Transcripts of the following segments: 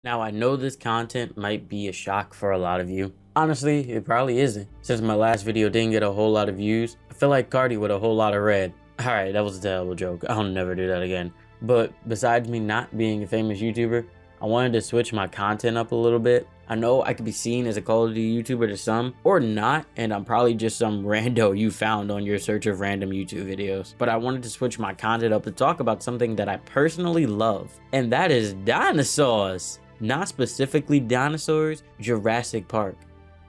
Now, I know this content might be a shock for a lot of you. Honestly, it probably isn't. Since my last video didn't get a whole lot of views, I feel like Cardi with a whole lot of red. Alright, that was a terrible joke. I'll never do that again. But besides me not being a famous YouTuber, I wanted to switch my content up a little bit. I know I could be seen as a Call of Duty YouTuber to some, or not, and I'm probably just some rando you found on your search of random YouTube videos. But I wanted to switch my content up to talk about something that I personally love, and that is dinosaurs. Not specifically dinosaurs, Jurassic Park.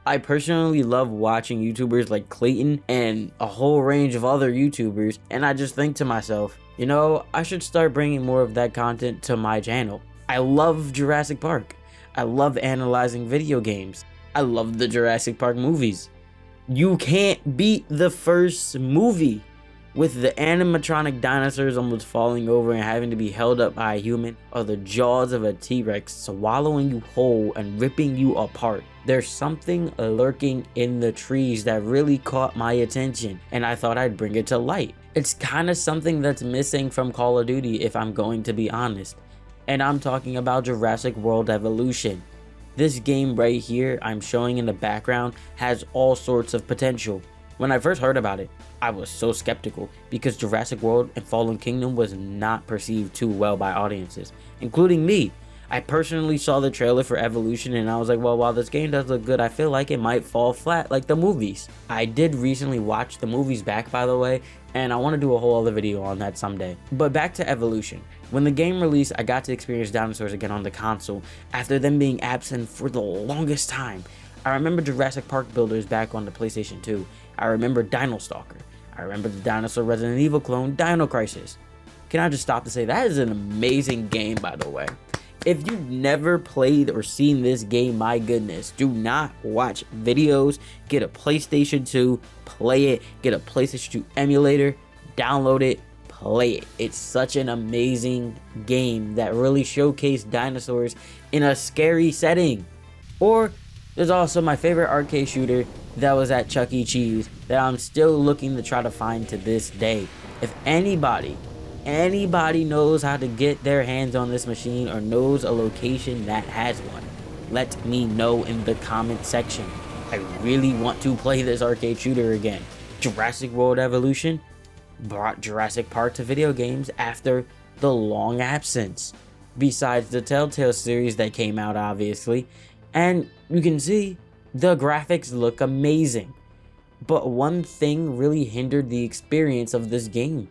I personally love watching YouTubers like Clayton and a whole range of other YouTubers, and I just think to myself, you know, I should start bringing more of that content to my channel. I love Jurassic Park. I love analyzing video games. I love the Jurassic Park movies. You can't beat the first movie with the animatronic dinosaurs almost falling over and having to be held up by a human, or the jaws of a T-Rex swallowing you whole and ripping you apart. There's something lurking in the trees that really caught my attention, and I thought I'd bring it to light. It's kind of something that's missing from Call of Duty, if I'm going to be honest. And I'm talking about Jurassic World Evolution. This game right here I'm showing in the background has all sorts of potential. When I first heard about it, I was so skeptical because Jurassic World and Fallen Kingdom was not perceived too well by audiences, including me. I personally saw the trailer for Evolution and I was like, well, while this game does look good, I feel like it might fall flat like the movies. I did recently watch the movies back, by the way, and I want to do a whole other video on that someday. But back to Evolution. When the game released, I got to experience dinosaurs again on the console after them being absent for the longest time. I remember Jurassic Park builders back on the PlayStation 2. I remember Dino Stalker. I remember the dinosaur Resident Evil clone, Dino Crisis. Can I just stop to say that is an amazing game, by the way. If you've never played or seen this game, my goodness, do not watch videos. Get a PlayStation 2, play it. Get a PlayStation 2 emulator, download it, play it. It's such an amazing game that really showcased dinosaurs in a scary setting. Or there's also my favorite arcade shooter that was at Chuck E. Cheese that I'm still looking to try to find to this day. If anybody knows how to get their hands on this machine or knows a location that has one, let me know in the comment section. I really want to play this arcade shooter again. Jurassic World Evolution brought Jurassic Park to video games after the long absence, besides the Telltale series that came out, obviously. And you can see the graphics look amazing. But one thing really hindered the experience of this game.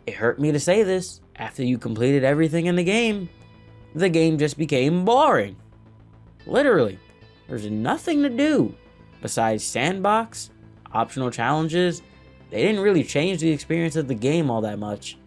It hurt me to say this. After you completed everything in the game just became boring. Literally, there's nothing to do besides sandbox, optional challenges. They didn't really change the experience of the game all that much.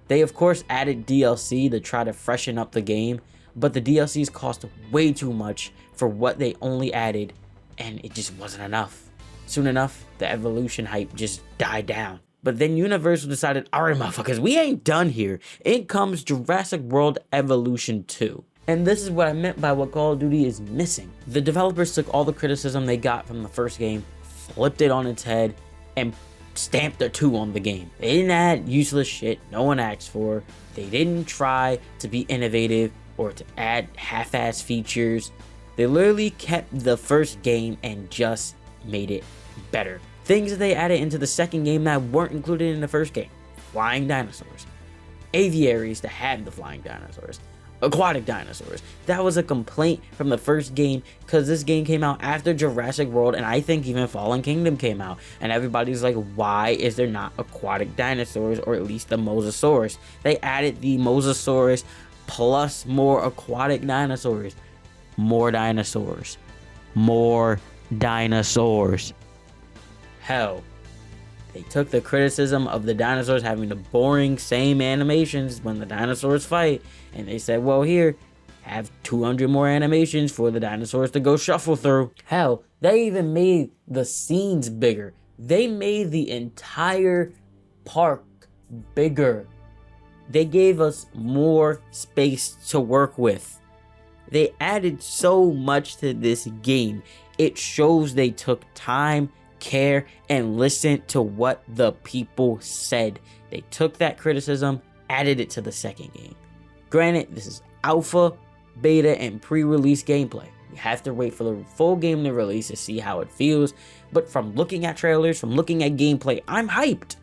They of course added DLC to try to freshen up the game, but the DLCs cost way too much for what they only added, and it just wasn't enough. Soon enough, the Evolution hype just died down. But then Universal decided, alright motherfuckers, we ain't done here. In comes Jurassic World Evolution 2. And this is what I meant by what Call of Duty is missing. The developers took all the criticism they got from the first game, flipped it on its head, and stamped a 2 on the game. They didn't add useless shit no one asked for. They didn't try to be innovative or to add half-ass features. They literally kept the first game and just made it better. Things that they added into the second game that weren't included in the first game. Flying dinosaurs. Aviaries to have the flying dinosaurs. Aquatic dinosaurs. That was a complaint from the first game because this game came out after Jurassic World and I think even Fallen Kingdom came out. And everybody's like, why is there not aquatic dinosaurs, or at least the Mosasaurus? They added the Mosasaurus plus more aquatic dinosaurs. More dinosaurs. More dinosaurs. Hell, they took the criticism of the dinosaurs having the boring same animations when the dinosaurs fight, and they said, well, here, have 200 more animations for the dinosaurs to go shuffle through. Hell, they even made the scenes bigger. They made the entire park bigger. They gave us more space to work with. They added so much to this game. It shows they took time, care, and listened to what the people said. They took that criticism, added it to the second game. Granted, this is alpha, beta, and pre-release gameplay. You have to wait for the full game to release to see how it feels. But from looking at trailers, from looking at gameplay, I'm hyped.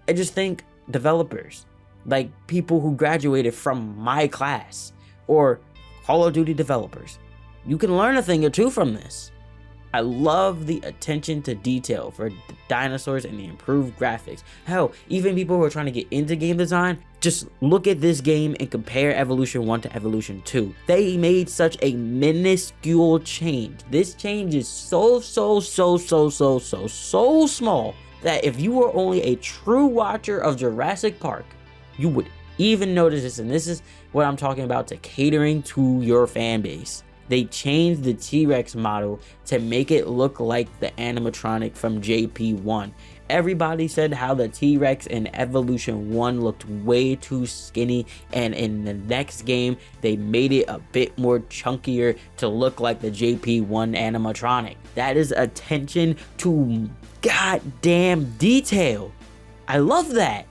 I just think developers, like people who graduated from my class, or Call of Duty developers, you can learn a thing or two from this. I love the attention to detail for the dinosaurs and the improved graphics. Hell, even people who are trying to get into game design, just look at this game and compare Evolution 1 to Evolution 2. They made such a minuscule change. This change is so small that if you were only a true watcher of Jurassic Park, you would even notice this. And this is what I'm talking about, to catering to your fan base. They changed the T-Rex model to make it look like the animatronic from JP1. Everybody said how the T-Rex in Evolution 1 looked way too skinny, and in the next game, they made it a bit more chunkier to look like the JP1 animatronic. That is attention to goddamn detail. I love that.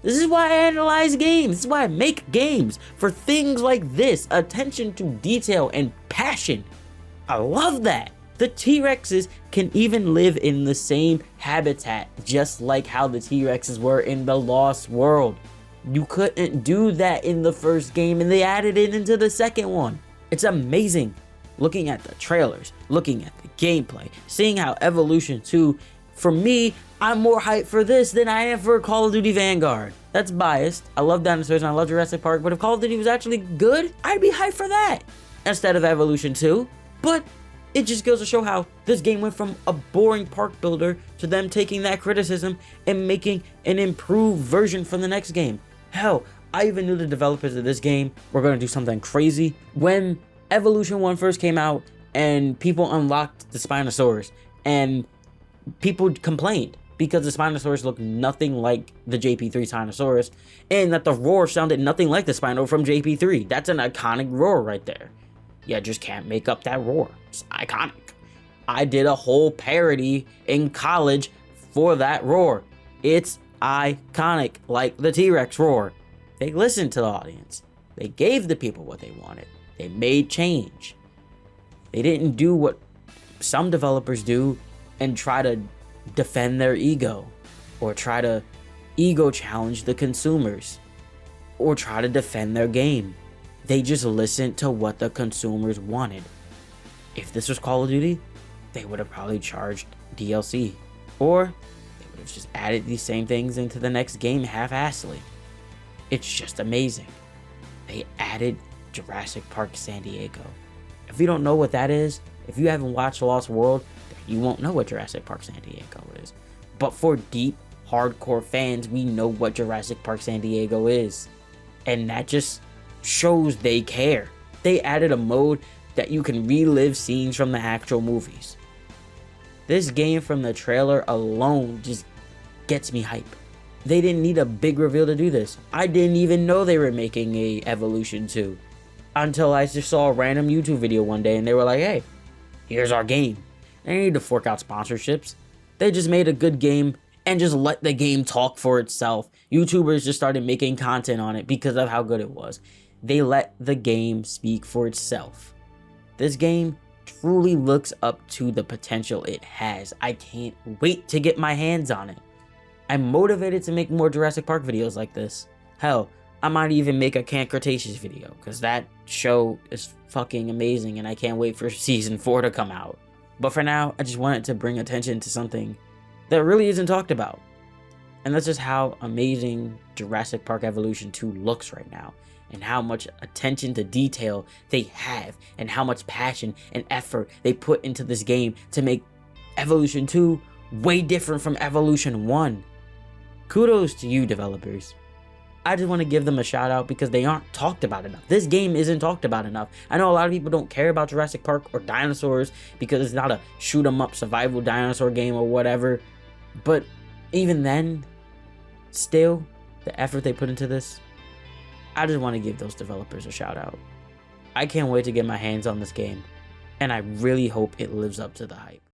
This is why I analyze games. This is why I make games, for things like this. Attention to detail and passion. I love that. The T-Rexes can even live in the same habitat, just like how the T-Rexes were in the Lost World. You couldn't do that in the first game, and they added it into the second one. It's amazing. Looking at the trailers, looking at the gameplay, seeing how Evolution 2, for me, I'm more hyped for this than I am for Call of Duty Vanguard. That's biased. I love dinosaurs and I love Jurassic Park, but if Call of Duty was actually good, I'd be hyped for that instead of Evolution 2. But it just goes to show how this game went from a boring park builder to them taking that criticism and making an improved version for the next game. Hell, I even knew the developers of this game were going to do something crazy. When Evolution 1 first came out and people unlocked the Spinosaurus, and people complained because the Spinosaurus looked nothing like the JP3 Spinosaurus, and that the roar sounded nothing like the Spino from JP3. That's an iconic roar right there. You just can't make up that roar. It's iconic. I did a whole parody in college for that roar. It's iconic, like the T-Rex roar. They listened to the audience. They gave the people what they wanted. They made change. They didn't do what some developers do and try to defend their ego, or try to ego challenge the consumers, or try to defend their game. They just listened to what the consumers wanted. If this was Call of Duty, they would have probably charged DLC, or they would have just added these same things into the next game half-assedly. It's just amazing. They added Jurassic Park San Diego. If you don't know what that is, if you haven't watched Lost World, you won't know what Jurassic Park San Diego is. But for deep, hardcore fans, we know what Jurassic Park San Diego is. And that just shows they care. They added a mode that you can relive scenes from the actual movies. This game from the trailer alone just gets me hype. They didn't need a big reveal to do this. I didn't even know they were making a Evolution 2 until I just saw a random YouTube video one day and they were like, hey, here's our game. They didn't need to fork out sponsorships. They just made a good game and just let the game talk for itself. YouTubers just started making content on it because of how good it was. They let the game speak for itself. This game truly looks up to the potential it has. I can't wait to get my hands on it. I'm motivated to make more Jurassic Park videos like this. Hell, I might even make a Camp Cretaceous video, because that show is fucking amazing and I can't wait for season 4 to come out. But for now, I just wanted to bring attention to something that really isn't talked about. And that's just how amazing Jurassic Park Evolution 2 looks right now, and how much attention to detail they have, and how much passion and effort they put into this game to make Evolution 2 way different from Evolution 1. Kudos to you, developers. I just want to give them a shout out because they aren't talked about enough. This game isn't talked about enough. I know a lot of people don't care about Jurassic Park or dinosaurs because it's not a shoot 'em up survival dinosaur game or whatever. But even then, still, the effort they put into this, I just want to give those developers a shout out. I can't wait to get my hands on this game, and I really hope it lives up to the hype.